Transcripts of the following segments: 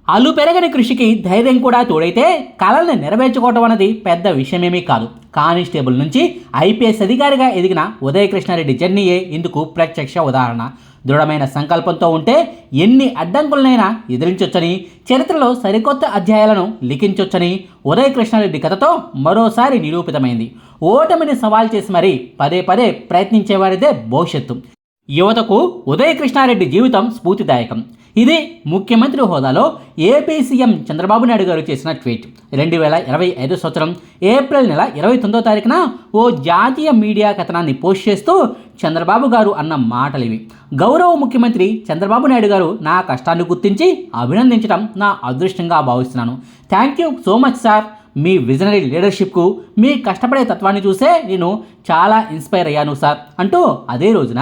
అలు పెరగని కృషికి ధైర్యం కూడా తోడైతే కళల్ని నెరవేర్చుకోవటం అన్నది పెద్ద విషయమేమీ కాదు. కానిస్టేబుల్ నుంచి ఐపీఎస్ అధికారిగా ఎదిగిన ఉదయ కృష్ణారెడ్డి జర్నీయే ఇందుకు ప్రత్యక్ష ఉదాహరణ. దృఢమైన సంకల్పంతో ఉంటే ఎన్ని అడ్డంకులనైనా ఎదిరించొచ్చని, చరిత్రలో సరికొత్త అధ్యాయాలను లిఖించొచ్చని ఉదయ కృష్ణారెడ్డి కథతో మరోసారి నిరూపితమైంది. ఓటమిని సవాల్ చేసి మరీ పదే పదే ప్రయత్నించేవారిదే భవిష్యత్తు. యువతకు ఉదయ కృష్ణారెడ్డి జీవితం స్ఫూర్తిదాయకం. ఇది ముఖ్యమంత్రి హోదాలో ఏపీ సీఎం చంద్రబాబు నాయుడు గారు చేసిన ట్వీట్. 2025 సంవత్సరం ఏప్రిల్ నెల 29వ తారీఖున ఓ జాతీయ మీడియా కథనాన్ని పోస్ట్ చేస్తూ చంద్రబాబు గారు అన్న మాటలివి. గౌరవ ముఖ్యమంత్రి చంద్రబాబు నాయుడు గారు నా కష్టాన్ని గుర్తించి అభినందించడం నా అదృష్టంగా భావిస్తున్నాను. Thank you so much sir. మీ విజనరీ లీడర్షిప్కు, మీ కష్టపడే తత్వాన్ని చూసే నేను చాలా ఇన్స్పైర్ అయ్యాను సార్ అంటూ అదే రోజున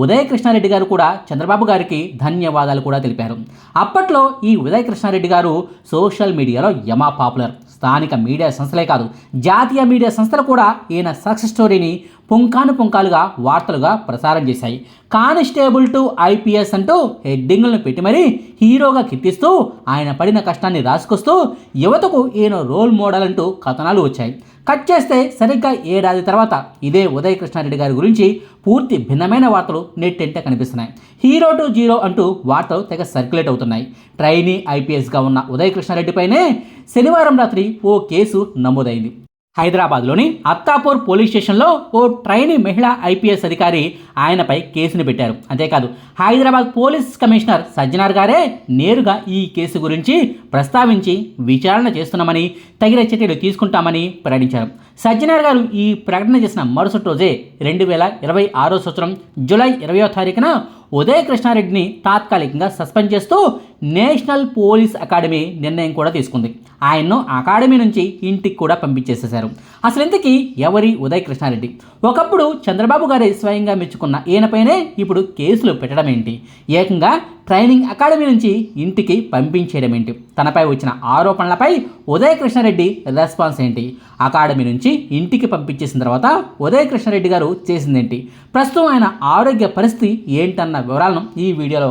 ఉదయ కృష్ణారెడ్డి గారు కూడా చంద్రబాబు గారికి ధన్యవాదాలు కూడా తెలిపారు. అప్పట్లో ఈ ఉదయ కృష్ణారెడ్డి గారు సోషల్ మీడియాలో యమా పాపులర్. స్థానిక మీడియా సంస్థలే కాదు, జాతీయ మీడియా సంస్థలు కూడా ఈయన సక్సెస్ స్టోరీని పుంకానుగా వార్తలుగా ప్రసారం చేశాయి. కానిస్టేబుల్ టు ఐపీఎస్ అంటూ హెడ్డింగులను పెట్టి మరీ హీరోగా కీర్తిస్తూ ఆయన పడిన కష్టాన్ని రాసుకొస్తూ యువతకు ఈయన రోల్ మోడల్ అంటూ కథనాలు వచ్చాయి. కట్ చేస్తే సరిగ్గా ఏడాది తర్వాత ఇదే ఉదయ కృష్ణారెడ్డి గారి గురించి పూర్తి భిన్నమైన వార్తలు నెట్టెంట కనిపిస్తున్నాయి. హీరో టు జీరో అంటూ వార్తలు తెగ సర్క్యులేట్ అవుతున్నాయి. ట్రైనీ ఐపీఎస్గా ఉన్న ఉదయ కృష్ణారెడ్డిపైనే శనివారం రాత్రి ఓ కేసు నమోదైంది. హైదరాబాద్లోని అత్తాపూర్ పోలీస్ స్టేషన్లో ఓ ట్రైనీ మహిళా ఐపీఎస్ అధికారి ఆయనపై కేసును పెట్టారు. అంతేకాదు, హైదరాబాద్ పోలీస్ కమిషనర్ సజ్జనార్ గారే నేరుగా ఈ కేసు గురించి ప్రస్తావించి విచారణ చేస్తున్నామని, తగిన చర్యలు తీసుకుంటామని ప్రకటించారు. సజ్జనార్ గారు ఈ ప్రకటన చేసిన మరుసటి రోజే 2026 సంవత్సరం జూలై 20వ తారీఖున ఉదయ కృష్ణారెడ్డిని తాత్కాలికంగా సస్పెండ్ చేస్తూ నేషనల్ పోలీస్ అకాడమీ నిర్ణయం కూడా తీసుకుంది. ఆయన్ను అకాడమీ నుంచి ఇంటికి కూడా పంపించేసేశారు. అసలు ఇంతకీ ఎవరి ఉదయ కృష్ణారెడ్డి? ఒకప్పుడు చంద్రబాబు గారే స్వయంగా మెచ్చుకున్న ఈయనపైనే ఇప్పుడు కేసులు పెట్టడం ఏంటి? ఏకంగా ట్రైనింగ్ అకాడమీ నుంచి ఇంటికి పంపించేయడం ఏంటి? తనపై వచ్చిన ఆరోపణలపై ఉదయ కృష్ణారెడ్డి రెస్పాన్స్ ఏంటి? అకాడమీ నుంచి ఇంటికి పంపించేసిన తర్వాత ఉదయ కృష్ణారెడ్డి గారు చేసిందేంటి? ప్రస్తుతం ఆయన ఆరోగ్య పరిస్థితి ఏంటన్న వివరాలను ఈ వీడియోలో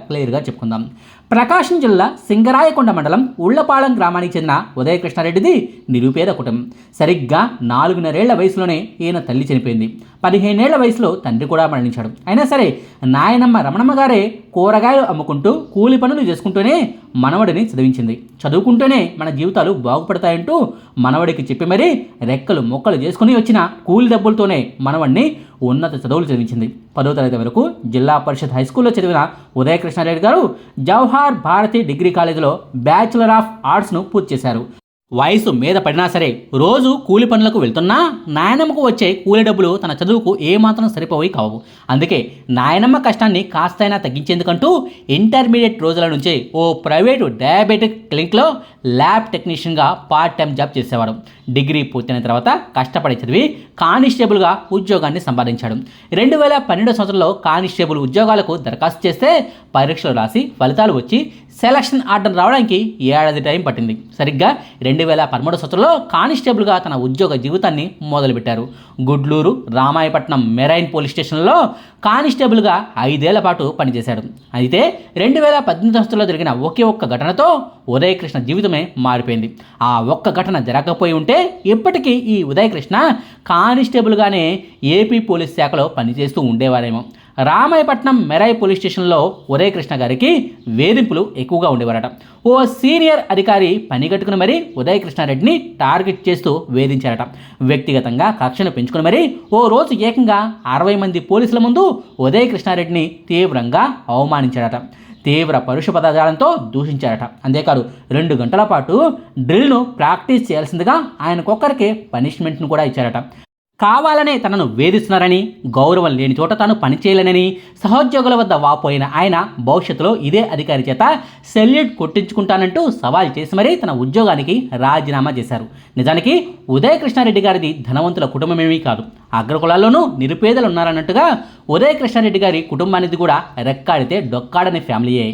క్లియర్గా చెప్పుకుందాం. ప్రకాశం జిల్లా సింగరాయకొండ మండలం ఉళ్లపాలెం గ్రామానికి చెందిన ఉదయ కృష్ణారెడ్డిది నిరుపేద కుటుంబం. సరిగ్గా 4.5 వయసులోనే ఈయన తల్లి చనిపోయింది. 15 వయసులో తండ్రి కూడా మరణించాడు. అయినా సరే నాయనమ్మ రమణమ్మ గారే కూరగాయలు అమ్ముకుంటూ కూలి పనులు చేసుకుంటూనే మనవడిని చదివించింది. చదువుకుంటూనే మన జీవితాలు బాగుపడతాయంటూ మనవడికి చెప్పి మరీ రెక్కలు మొక్కలు చేసుకుని వచ్చిన కూలి డబ్బులతోనే మనవడిని ఉన్నత చదువులు చదివించింది. 10వ తరగతి వరకు జిల్లా పరిషత్ హైస్కూల్లో చదివిన ఉదయ కృష్ణారెడ్డి గారు జవహర్ భారతి డిగ్రీ కాలేజీలో బ్యాచులర్ ఆఫ్ ఆర్ట్స్ను పూర్తి చేశారు. వయసు మీద పడినా సరే రోజు కూలి పనులకు వెళ్తున్నా నాయనమ్మకు వచ్చే కూలి డబ్బులు తన చదువుకు ఏమాత్రం సరిపోయి కావు. అందుకే నాయనమ్మ కష్టాన్ని కాస్తైనా తగ్గించేందుకంటూ ఇంటర్మీడియట్ రోజుల నుంచే ఓ ప్రైవేటు డయాబెటిక్ క్లినిక్లో ల్యాబ్ టెక్నీషియన్గా పార్ట్ టైం జాబ్ చేసేవాడు. డిగ్రీ పూర్తయిన తర్వాత కష్టపడి చదివి కానిస్టేబుల్గా ఉద్యోగాన్ని సంపాదించాడు. 2012 సంవత్సరంలో కానిస్టేబుల్ ఉద్యోగాలకు దరఖాస్తు చేస్తే పరీక్షలు రాసి ఫలితాలు వచ్చి సెలక్షన్ ఆర్డర్ రావడానికి ఏడాది టైం పట్టింది. సరిగ్గా 2013 సంవత్సరంలో కానిస్టేబుల్గా తన ఉద్యోగ జీవితాన్ని మొదలుపెట్టారు. గుడ్లూరు రామాయపట్నం మెరైన్ పోలీస్ స్టేషన్లో కానిస్టేబుల్గా 5 ఏళ్ల పాటు పనిచేశాడు. అయితే 2018 సంవత్సరంలో జరిగిన ఒకే ఒక్క ఘటనతో ఉదయకృష్ణ జీవితమే మారిపోయింది. ఆ ఒక్క ఘటన జరగకపోయి ఉంటే ఇప్పటికీ ఈ ఉదయకృష్ణ కానిస్టేబుల్గానే ఏపీ పోలీస్ శాఖలో పనిచేస్తూ ఉండేవారేమో. రామాయపట్నం మెరై పోలీస్ స్టేషన్లో ఉదయకృష్ణ గారికి వేధింపులు ఎక్కువగా ఉండేవారట. ఓ సీనియర్ అధికారి పనిగట్టుకుని మరీ ఉదయకృష్ణారెడ్డిని టార్గెట్ చేస్తూ వేధించారట. వ్యక్తిగతంగా కక్షను పెంచుకుని మరీ ఓ రోజు ఏకంగా 60 మంది పోలీసుల ముందు ఉదయకృష్ణారెడ్డిని తీవ్రంగా అవమానించారట. తీవ్ర పరుష పదజాలంతో దూషించారట. అంతేకాదు 2 గంటల పాటు డ్రిల్ను ప్రాక్టీస్ చేయాల్సిందిగా ఆయనకొక్కరికే పనిష్మెంట్ను కూడా ఇచ్చారట. కావాలనే తనను వేధిస్తున్నారని, గౌరవం లేని చోట తాను పనిచేయలేనని సహోద్యోగుల వద్ద వాపోయిన ఆయన భవిష్యత్తులో ఇదే అధికారి చేత సెల్యూట్ కొట్టించుకుంటానంటూ సవాల్ చేసి మరీ తన ఉద్యోగానికి రాజీనామా చేశారు. నిజానికి ఉదయ కృష్ణారెడ్డి గారిది ధనవంతుల కుటుంబమేమీ కాదు. అగ్రకులాల్లోనూ నిరుపేదలు ఉన్నారన్నట్టుగా ఉదయ కృష్ణారెడ్డి గారి కుటుంబానికి కూడా రెక్కాడితే డొక్కాడని ఫ్యామిలీయే.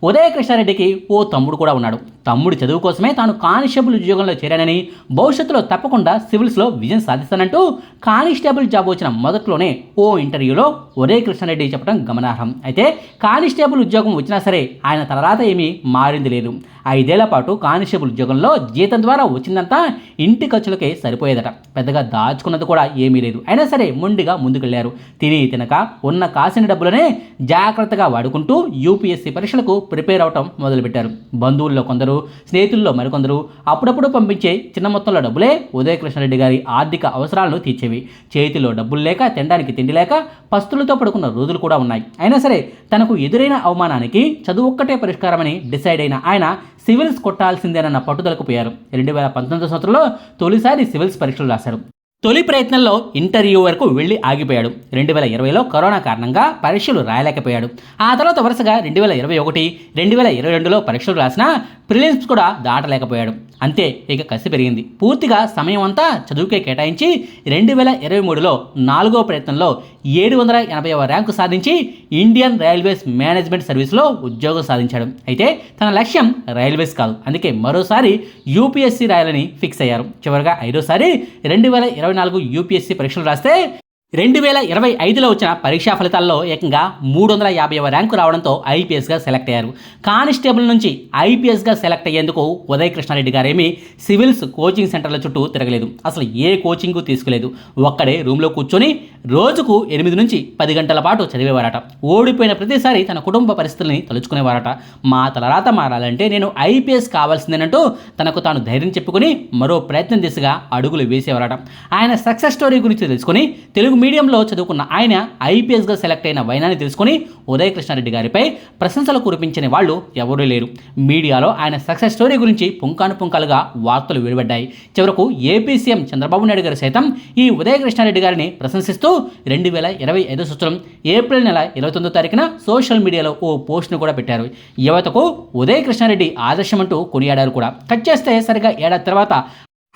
ఉదయ కృష్ణారెడ్డికి ఓ తమ్ముడు కూడా ఉన్నాడు. తమ్ముడి చదువు కోసమే తాను కానిస్టేబుల్ ఉద్యోగంలో చేరానని, భవిష్యత్తులో తప్పకుండా సివిల్స్లో విజయం సాధిస్తానంటూ కానిస్టేబుల్ జాబ్ వచ్చిన మొదట్లోనే ఓ ఇంటర్వ్యూలో ఉదయ కృష్ణారెడ్డి చెప్పడం గమనార్హం. అయితే కానిస్టేబుల్ ఉద్యోగం వచ్చినా సరే ఆయన తలరాత ఏమీ మారింది లేదు. 5 ఏళ్ల పాటు కానిస్టేబుల్ ఉద్యోగంలో జీతం ద్వారా వచ్చిందంతా ఇంటి ఖర్చులకే సరిపోయేదట. పెద్దగా దాచుకున్నది కూడా ఏమీ లేదు. అయినా సరే మొండిగా ముందుకెళ్లారు. తిని తినక ఉన్న కాసిన డబ్బులనే జాగ్రత్తగా వాడుకుంటూ యూపీఎస్సీ పరీక్షలకు ప్రిపేర్ అవటం మొదలుపెట్టారు. బంధువుల్లో కొందరు, స్నేహితుల్లో మరికొందరు అప్పుడప్పుడు పంపించే చిన్న మొత్తంలో డబ్బులే ఉదయకృష్ణారెడ్డి గారి ఆర్థిక అవసరాలను తీర్చేవి. చేతిలో డబ్బులు లేక, తినడానికి తిండి లేక పస్తులతో పడుకున్న రోజులు కూడా ఉన్నాయి. అయినా సరే తనకు ఎదురైన అవమానానికి చదువు ఒక్కటే పరిష్కారమని డిసైడ్ అయిన ఆయన సివిల్స్ కొట్టాల్సిందేనన్న పట్టుదలకు పోయారు. 2019 సంవత్సరంలో తొలిసారి సివిల్స్ పరీక్షలు రాశారు. తొలి ప్రయత్నంలో ఇంటర్వ్యూ వరకు వెళ్ళి ఆగిపోయాడు. 2020లో కరోనా కారణంగా పరీక్షలు రాయలేకపోయాడు. ఆ తర్వాత వరుసగా 2021, 2022లో పరీక్షలు రాసినా ప్రిలిమ్స్ కూడా దాటలేకపోయాడు. అంతే, ఇక కసి పెరిగింది. పూర్తిగా సమయం అంతా చదువుకే కేటాయించి 2023లో 4వ ప్రయత్నంలో 780వ ర్యాంకు సాధించి ఇండియన్ రైల్వేస్ మేనేజ్మెంట్ సర్వీస్లో ఉద్యోగం సాధించాడు. అయితే తన లక్ష్యం రైల్వేస్ కాదు. అందుకే మరోసారి యూపీఎస్సీ రాయాలని ఫిక్స్ అయ్యారు. చివరిగా 5వసారి 2024 యూపీఎస్సీ పరీక్షలు రాస్తే 2025లో వచ్చిన పరీక్షా ఫలితాల్లో ఏకంగా 350వ ర్యాంకు రావడంతో ఐపీఎస్గా సెలెక్ట్ అయ్యారు. కానిస్టేబుల్ నుంచి ఐపీఎస్గా సెలెక్ట్ అయ్యేందుకు ఉదయకృష్ణారెడ్డి గారేమీ సివిల్స్ కోచింగ్ సెంటర్ల చుట్టూ తిరగలేదు. అసలు ఏ కోచింగ్ తీసుకోలేదు. ఒక్కడే రూమ్లో కూర్చొని రోజుకు 8 నుంచి 10 గంటల పాటు చదివేవారట. ఓడిపోయిన ప్రతిసారి తన కుటుంబ పరిస్థితుల్ని తలుచుకునేవారట. మా తలరాత మారాలంటే నేను ఐపీఎస్ కావాల్సిందేనంటూ తనకు తాను ధైర్యం చెప్పుకుని మరో ప్రయత్నం దిశగా అడుగులు వేసేవారట. ఆయన సక్సెస్ స్టోరీ గురించి తెలుసుకుని తెలుగు మీడియంలో చదువుకున్న ఆయన ఐపీఎస్గా సెలెక్ట్ అయిన వైనాన్ని తెలుసుకుని ఉదయకృష్ణారెడ్డి గారిపై ప్రశంసలు కురిపించని వాళ్ళు ఎవరూ లేరు. మీడియాలో ఆయన సక్సెస్ స్టోరీ గురించి పుంకానుపుంకాలుగా వార్తలు వెలువడ్డాయి. చివరకు ఏపీ సీఎం చంద్రబాబు నాయుడు గారు సైతం ఈ ఉదయకృష్ణారెడ్డి గారిని ప్రశంసిస్తూ 2025 సంవత్సరం ఏప్రిల్ నెల 29వ తారీఖున సోషల్ మీడియాలో ఓ పోస్ట్ను కూడా పెట్టారు. యువతకు ఉదయకృష్ణారెడ్డి ఆదర్శమంటూ కొనియాడారు కూడా. కట్ చేస్తే సరిగా ఏడాది తర్వాత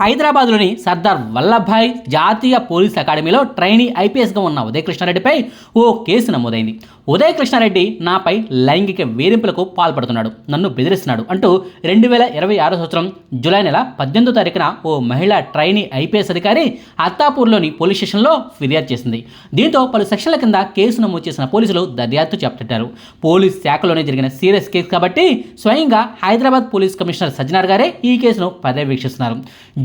హైదరాబాద్లోని సర్దార్ వల్లభాయ్ జాతీయ పోలీస్ అకాడమీలో ట్రైనీ ఐపీఎస్గా ఉన్న ఉదయకృష్ణారెడ్డిపై ఓ కేసు నమోదైంది. ఉదయకృష్ణారెడ్డి నాపై లైంగిక వేధింపులకు పాల్పడుతున్నాడు, నన్ను బెదిరిస్తున్నాడు అంటూ 2026 సంవత్సరం జూలై నెల 18వ తారీఖున ఓ మహిళా ట్రైనీ ఐపీఎస్ అధికారి అత్తాపూర్లోని పోలీస్ స్టేషన్లో ఫిర్యాదు చేసింది. దీంతో పలు సెక్షన్ల కింద కేసు నమోదు చేసిన పోలీసులు దర్యాప్తు చేపట్టారు. పోలీస్ శాఖలోనే జరిగిన సీరియస్ కేసు కాబట్టి స్వయంగా హైదరాబాద్ పోలీస్ కమిషనర్ సజ్జనార్ గారే ఈ కేసును పర్యవేక్షిస్తున్నారు.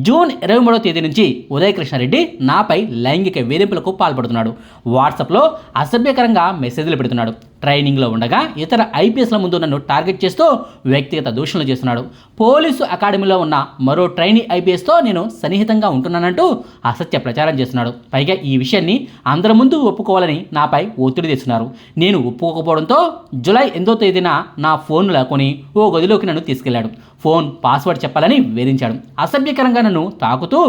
జూన్ 23వ తేదీ నుంచి ఉదయకృష్ణారెడ్డి నాపై లైంగిక వేధింపులకు పాల్పడుతున్నాడు. వాట్సాప్లో అసభ్యకరంగా మెసేజ్లు పెడుతున్నాడు. ట్రైనింగ్లో ఉండగా ఇతర ఐపీఎస్ల ముందు నన్ను టార్గెట్ చేస్తూ వ్యక్తిగత దూషణలు చేస్తున్నాడు. పోలీసు అకాడమీలో ఉన్న మరో ట్రైనీ ఐపీఎస్తో నేను సన్నిహితంగా ఉంటున్నానంటూ అసత్య ప్రచారం చేస్తున్నాడు. పైగా ఈ విషయాన్ని అందరి ముందు ఒప్పుకోవాలని నాపై ఒత్తిడి తెస్తున్నారు. నేను ఒప్పుకోకపోవడంతో జూలై 8వ తేదీన నా ఫోన్ లాక్కొని ఓ గదిలోకి నన్ను తీసుకెళ్లాడు. ఫోన్ పాస్వర్డ్ చెప్పాలని వేధించాడు. అసభ్యకరంగా నన్ను తాకుతూ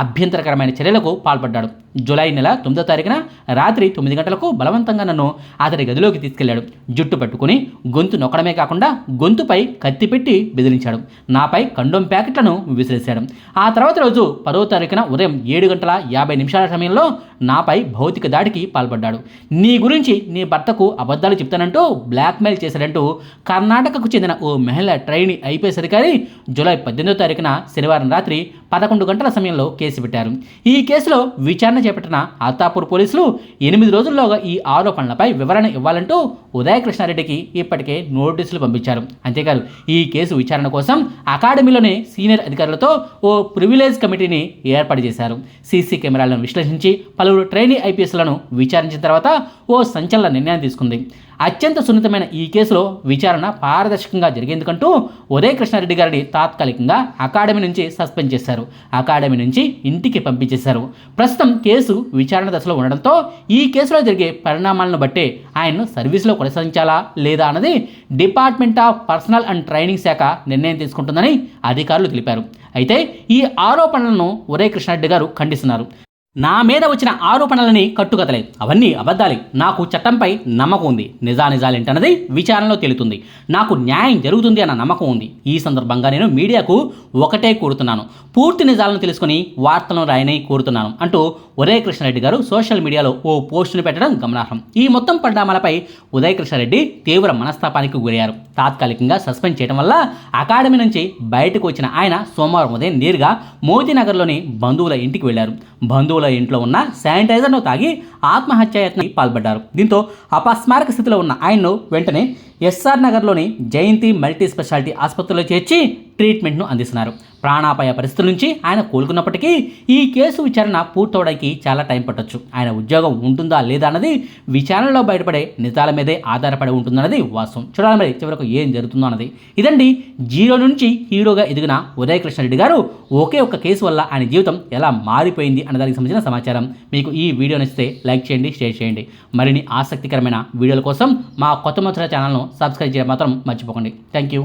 అభ్యంతరకరమైన చర్యలకు పాల్పడ్డాడు. జూలై నెల 9వ తారీఖున రాత్రి 9 గంటలకు బలవంతంగా నన్ను అతడి గదిలోకి తీసుకెళ్లాడు. జుట్టు పట్టుకుని గొంతు నొక్కడమే కాకుండా గొంతుపై కత్తి పెట్టి బెదిరించాడు. నాపై కండోమ్ ప్యాకెట్లను విసిరేశాడు. ఆ తర్వాత రోజు 10వ తారీఖున ఉదయం 7:50 సమయంలో నాపై భౌతిక దాడికి పాల్పడ్డాడు. నీ గురించి నీ భర్తకు అబద్ధాలు చెప్తానంటూ బ్లాక్మెయిల్ చేశాడంటూ కర్ణాటకకు చెందిన ఓ మహిళా ట్రైనీ ఐపీఎస్ అధికారి జూలై 18వ తారీఖున శనివారం రాత్రి 11 గంటల సమయంలో కేసు పెట్టారు. ఈ కేసులో విచారణ చేపట్టిన అత్తాపూర్ పోలీసులు 8 రోజుల్లోగా ఈ ఆరోపణలపై వివరణ ఇవ్వాలంటూ ఉదయకృష్ణారెడ్డికి ఇప్పటికే నోటీసులు పంపించారు. అంతేకాదు ఈ కేసు విచారణ కోసం అకాడమీలోని సీనియర్ అధికారులతో ఓ ప్రివిలేజ్ కమిటీని ఏర్పాటు చేశారు. సీసీ కెమెరాలను విశ్లేషించి పలువురు ట్రైనీ ఐపీఎస్లను విచారించిన తర్వాత ఓ సంచలన నిర్ణయం తీసుకుంది. అత్యంత సున్నితమైన ఈ కేసులో విచారణ పారదర్శకంగా జరిగేందుకంటూ ఉదయకృష్ణారెడ్డి గారిని తాత్కాలికంగా అకాడమీ నుంచి సస్పెండ్ చేశారు. అకాడమీ నుంచి ఇంటికి పంపించేశారు. ప్రస్తుతం కేసు విచారణ దశలో ఉండడంతో ఈ కేసులో జరిగే పరిణామాలను బట్టే ఆయన్ను సర్వీసులో కొనసాగించాలా లేదా అన్నది department of personal and training శాఖ నిర్ణయం తీసుకుంటుందని అధికారులు తెలిపారు. అయితే ఈ ఆరోపణలను ఉదయకృష్ణారెడ్డి గారు ఖండిస్తున్నారు. నా మీద వచ్చిన ఆరోపణలని కట్టుకథలే, అవన్నీ అబద్ధాలే. నాకు చట్టంపై నమ్మకం ఉంది. నిజానిజాలేంటన్నది విచారణలో తేలుతుంది. నాకు న్యాయం జరుగుతుంది అన్న నమ్మకం ఉంది. ఈ సందర్భంగా నేను మీడియాకు ఒకటే కోరుతున్నాను, పూర్తి నిజాలను తెలుసుకుని వార్తలను రాయని కోరుతున్నాను అంటూ ఉదయకృష్ణారెడ్డి గారు సోషల్ మీడియాలో ఓ పోస్టును పెట్టడం గమనార్హం. ఈ మొత్తం పరిణామాలపై ఉదయకృష్ణారెడ్డి తీవ్ర మనస్తాపానికి గురయ్యారు. తాత్కాలికంగా సస్పెండ్ చేయడం వల్ల అకాడమీ నుంచి బయటకు వచ్చిన ఆయన సోమవారం ఉదయం నేరుగా మోతీనగర్లోని బంధువుల ఇంటికి వెళ్లారు. బంధువుల బంధువుల ఇంట్లో ఉన్న శానిటైజర్ను తాగి ఆత్మహత్యాయత్నానికి పాల్పడ్డారు. దీంతో అపస్మారక స్థితిలో ఉన్న ఆయన్ను వెంటనే ఎస్ఆర్ నగర్లోని జయంతి మల్టీ స్పెషాలిటీ ఆసుపత్రిలో చేర్చి ట్రీట్మెంట్ను అందిస్తున్నారు. ప్రాణాపాయ పరిస్థితుల నుంచి ఆయన కోలుకున్నప్పటికీ ఈ కేసు విచారణ పూర్తవడానికి చాలా టైం పట్టొచ్చు. ఆయన ఉద్యోగం ఉంటుందా లేదా అన్నది విచారణలో బయటపడే నిజాల మీదే ఆధారపడి ఉంటుందన్నది వాస్తవం. చూడాలి మరి చివరకు ఏం జరుగుతుందో అన్నది. ఇదండి జీరో నుంచి హీరోగా ఎదిగిన ఉదయ్ కృష్ణారెడ్డి గారు ఒకే ఒక్క కేసు వల్ల ఆయన జీవితం ఎలా మారిపోయింది అన్నదానికి సంబంధించిన సమాచారం. మీకు ఈ వీడియో నచ్చితే లైక్ చేయండి, షేర్ చేయండి. మరిన్ని ఆసక్తికరమైన వీడియోల కోసం మా కొత్త ముచ్చట ఛానల్ను సబ్స్క్రైబ్ చేయడం మాత్రం మర్చిపోకండి. Thank you.